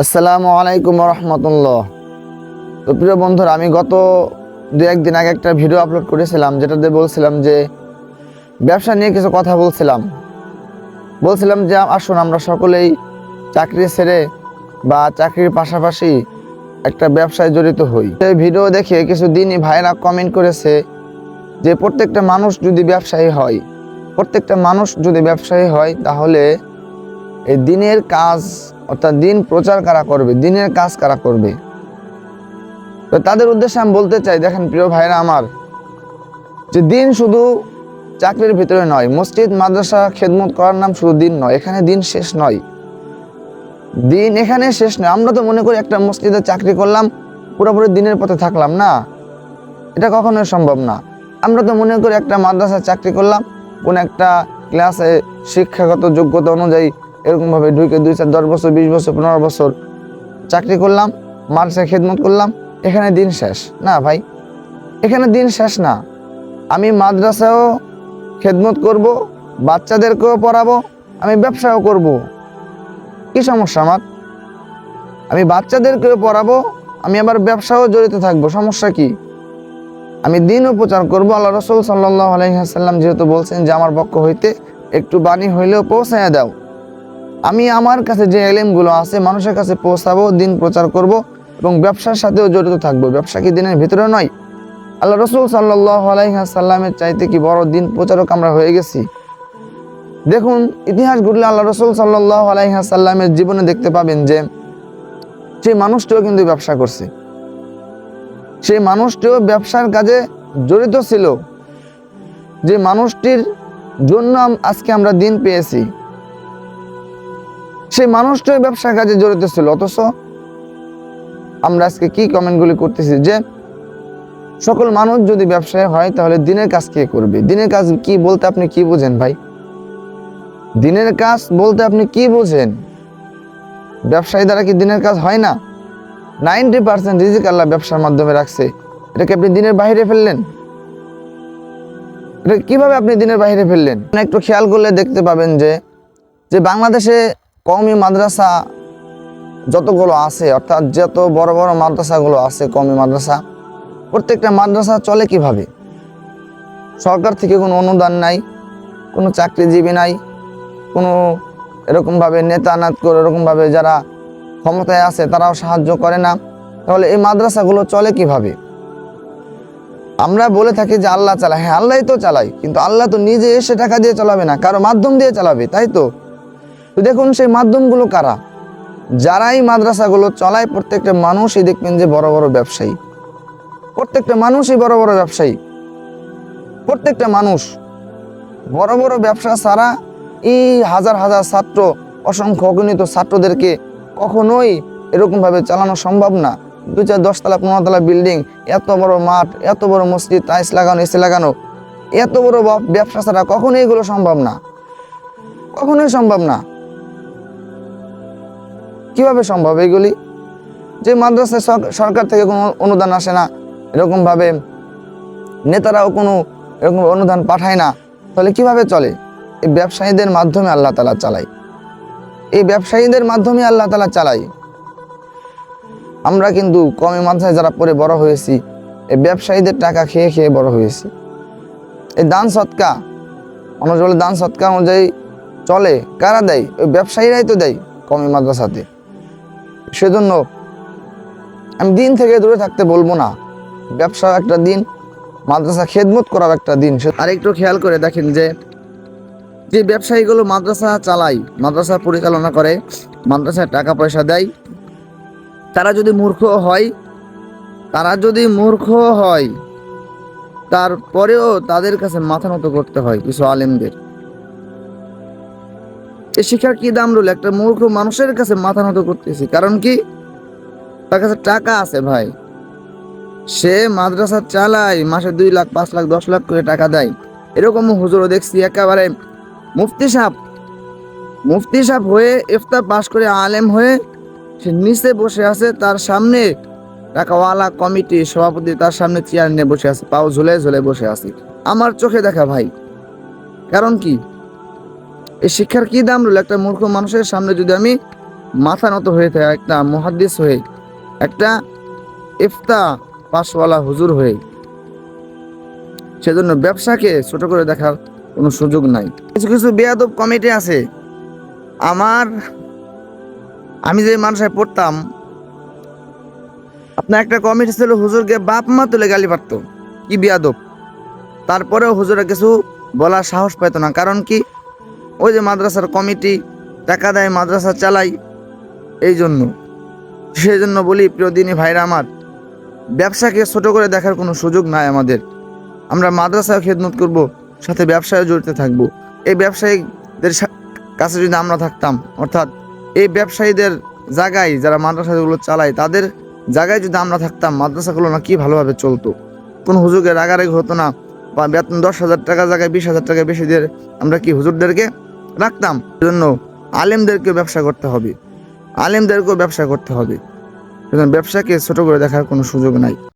আসসালামু আলাইকুম রহমতুল্লাহ। তো প্রিয় বন্ধুরা, আমি গত দু একদিন আগে একটা ভিডিও আপলোড করেছিলাম, যেটাতে বলছিলাম যে ব্যবসা নিয়ে কিছু কথা বলছিলাম যে আসুন আমরা সকলেই চাকরি ছেড়ে বা চাকরির পাশাপাশি একটা ব্যবসায় জড়িত হই। এই ভিডিও দেখে কিছু দিনই ভাইরা কমেন্ট করেছে যে প্রত্যেকটা মানুষ যদি ব্যবসায়ী হয় তাহলে এই দিনের কাজ অর্থাৎ দিন প্রচার কারা করবে, দিনের কাজ কারা করবে। তো তাদের উদ্দেশ্যে আমি বলতে চাই, দেখেন প্রিয় ভাইরা আমার, যে দিন শুধু চাকরির ভিতরে নয়, মসজিদ মাদ্রাসা খেদমত করার নাম শুধু দিন নয়, এখানে দিন শেষ নয়। দিন এখানে শেষ নয়। আমরা তো মনে করি একটা মসজিদে চাকরি করলাম, পুরোপুরি দিনের পথে থাকলাম না, এটা কখনোই সম্ভব না। আমরা তো মনে করি একটা মাদ্রাসায় চাকরি করলাম, কোন একটা ক্লাসে শিক্ষাগত যোগ্যতা অনুযায়ী এরকমভাবে ঢুকে 2, 4, 10 বছর, 20 বছর, 15 বছর চাকরি করলাম, মাদ্রাসায় খেদমত করলাম, এখানে দিন শেষ না ভাই। এখানে দিন শেষ না। আমি মাদ্রাসায়ও খেদমত করব, বাচ্চাদেরকেও পড়াবো, আমি ব্যবসাও করব। কি সমস্যা আমার? আমি বাচ্চাদেরকেও পড়াবো, আমি আবার ব্যবসাও জড়িত থাকবো, সমস্যা কি? আমি দিনও প্রচার করব। আল্লাহ রাসূল সাল্লাল্লাহু আলাইহি ওয়াসাল্লাম যেহেতু বলছেন যে আমার পক্ষ হইতে একটু বাণী হইলেও পৌঁছায়া দাও, আমি আমার কাছে যে ইলমগুলো আছে মানুষের কাছে পৌঁছাবো, দিন প্রচার করব এবং ব্যবসার সাথেও জড়িত থাকবো। ব্যবসা কি দিনের ভিতরে নয়? আল্লাহ রাসূল সাল্লাল্লাহু আলাইহি ওয়াসাল্লামের চাইতে কি বড় দিন প্রচারক আমরা হয়ে গেছি? দেখুন, ইতিহাস ঘুরলে আল্লাহ রাসূল সাল্লাল্লাহু আলাইহি ওয়াসাল্লামের জীবনে দেখতে পাবেন যে সেই মানুষটিও কিন্তু ব্যবসা করছে, সেই মানুষটিও ব্যবসার কাজে জড়িত ছিল। যে মানুষটির জন্য আজকে আমরা দিন পেয়েছি, সেই মানুষটিও ব্যবসার কাজে জড়িত ছিল। অথচ আমরা আজকে কি কমেন্টগুলি করতেছি যে সকল মানুষ যদি ব্যবসায়ী হয় তাহলে দিনের কাজ কে করবে? দিনের কাজ কি বলতে আপনি কি বোঝেন ভাই? দিনের কাজ বলতে আপনি কি বোঝেন? ব্যবসায়ী দ্বারা কি দিনের কাজ হয় না? 90% রিজিক আল্লাহ ব্যবসার মাধ্যমে রাখছে, এটাকে আপনি দিনের বাইরে ফেললেন? এটা কিভাবে আপনি দিনের বাইরে ফেললেন? একটু খেয়াল করলে দেখতে পাবেন যে বাংলাদেশে কওমি মাদ্রাসা যতগুলো আছে, অর্থাৎ যত বড় বড় মাদ্রাসাগুলো আছে, কওমি মাদ্রাসা, প্রত্যেকটা মাদ্রাসা চলে কিভাবে? সরকার থেকে কোনো অনুদান নাই, কোনো চাকরিজীবী নাই, কোনো এরকমভাবে নেতা নাটকর এরকমভাবে যারা ক্ষমতায় আছে তারাও সাহায্য করে না। তাহলে এই মাদ্রাসাগুলো চলে কিভাবে? আমরা বলে থাকি যে আল্লাহ চালায়, হ্যাঁ আল্লাহই তো চালায়, কিন্তু আল্লাহ তো নিজে এসে টাকা দিয়ে চালাবে না, কারো মাধ্যম দিয়ে চালাবে, তাই তো? তো দেখুন সেই মাধ্যমগুলো কারা? যারাই মাদ্রাসাগুলো চালায় প্রত্যেকটা মানুষই দেখবেন যে বড় বড় ব্যবসায়ী, প্রত্যেকটা মানুষই বড় বড় ব্যবসায়ী। প্রত্যেকটা মানুষ বড় বড় ব্যবসা ছাড়া এই হাজার হাজার ছাত্র, অসংখ্য অগণিত ছাত্রদেরকে কখনোই এরকমভাবে চালানো সম্ভব না। 2, 4, 10 তলা 15 তলা বিল্ডিং, এত বড় মাঠ, এত বড় মসজিদ, টাইলস লাগানো, এসি লাগানো, এত বড় ব্যবসা ছাড়া কখনোই এগুলো সম্ভব না, কখনোই সম্ভব না। কিভাবে সম্ভব এইগুলি? যে মাদ্রাসায় সরকার থেকে কোনো অনুদান আসে না, এরকমভাবে নেতারাও কোনো এরকম অনুদান পাঠায় না, তাহলে কিভাবে চলে? এই ব্যবসায়ীদের মাধ্যমে আল্লাহ তাআলা চালায়, এই ব্যবসায়ীদের মাধ্যমে আল্লাহ তাআলা চালায়। আমরা কিন্তু কওমি মাদ্রাসায় যারা পড়ে বড় হয়েছি, এই ব্যবসায়ীদের টাকা খেয়ে খেয়ে বড় হয়েছি। এই দান সৎকা, মানুষ বলে দান সৎকা অনুযায়ী চলে, কারা দেয়? ওই ব্যবসায়ীরাই তো দেয় কওমি মাদ্রাসাতে। সেজন্য আমি দিন থেকে দূরে থাকতে বলবো না। ব্যবসা একটা দিন, মাদ্রাসা খেদমত করার একটা দিন। আর একটু খেয়াল করে দেখেন যে ব্যবসায়ীগুলো মাদ্রাসা চালায়, মাদ্রাসা পরিচালনা করে, মাদ্রাসায় টাকা পয়সা দেয়, তারা যদি মূর্খ হয় তারপরেও তাদের কাছে মাথা নত করতে হয় কিছু আলেমদের। এই শিক্ষার কি দাম রইল? একটা মূর্খ মানুষের কাছে মাথা নত করতেছি, কারণ কি? তার কাছে টাকা আছে ভাই, সে মাদ্রাসা চালায়, মাসে 2 লাখ 5 লাখ 10 লাখ করে টাকা দেয়। এরকম হুজুরও দেখছি, একেবারে মুফতি সাহেব হয়ে, ইফতার পাশ করে, আলেম হয়ে সে নিচে বসে আছে, তার সামনে টাকাওয়ালা কমিটি সভাপতি তার সামনে চেয়ার নিয়ে বসে আছে, পাও ঝুলে ঝুলে বসে আছে। আমার চোখে দেখা ভাই। কারণ কি? এই শিক্ষার কি দাম রইল? একটা মূর্খ মানুষের সামনে যদি আমি মাথা নত হয়ে থাকে, একটা মুহাদ্দিস হয়ে, একটা ইফতা পাশওয়ালা হুজুর হয়ে। সেজন্য ব্যবসাকে ছোট করে দেখার কোনো সুযোগ নাই। কিছু কিছু বেয়াদব কমিটি আছে, আমি যে মাদ্রাসায় পড়তাম, আপনার একটা কমিটি ছিল হুজুরকে বাপ মা তুলে গালি পারতো, কি বেয়াদব। তারপরেও হুজুরা কিছু বলার সাহস পেত না, কারণ কি, ওই যে মাদ্রাসার কমিটি টাকা দেয়, মাদ্রাসা চালাই, এই জন্য। সেই জন্য বলি প্রিয় দিনী ভাইরা আমার, ব্যবসাকে ছোট করে দেখার কোনো সুযোগ নাই আমাদের। আমরা মাদ্রাসায় খেদমত করব, সাথে ব্যবসায় জড়িত থাকব। এই ব্যবসায়ীদের কাছে যদি আমরা থাকতাম, অর্থাৎ এই ব্যবসায়ীদের জায়গায় যারা মাদ্রাসাগুলো চালায় তাদের জায়গায় যদি আমরা থাকতাম, মাদ্রাসাগুলো না কি ভালোভাবে চলতো, কোনো হুজুরের রাগারাগি হতো না, বা বেতন 10,000 টাকা জায়গায় 20,000 টাকা বেশি দিয়ে আমরা কি হুজুরদেরকে রাখতাম। সেজন্য আলেমদেরকেও ব্যবসা করতে হবে, আলেমদেরকেও ব্যবসা করতে হবে। সেজন্য ব্যবসাকে ছোট করে দেখার কোনো সুযোগ নাই।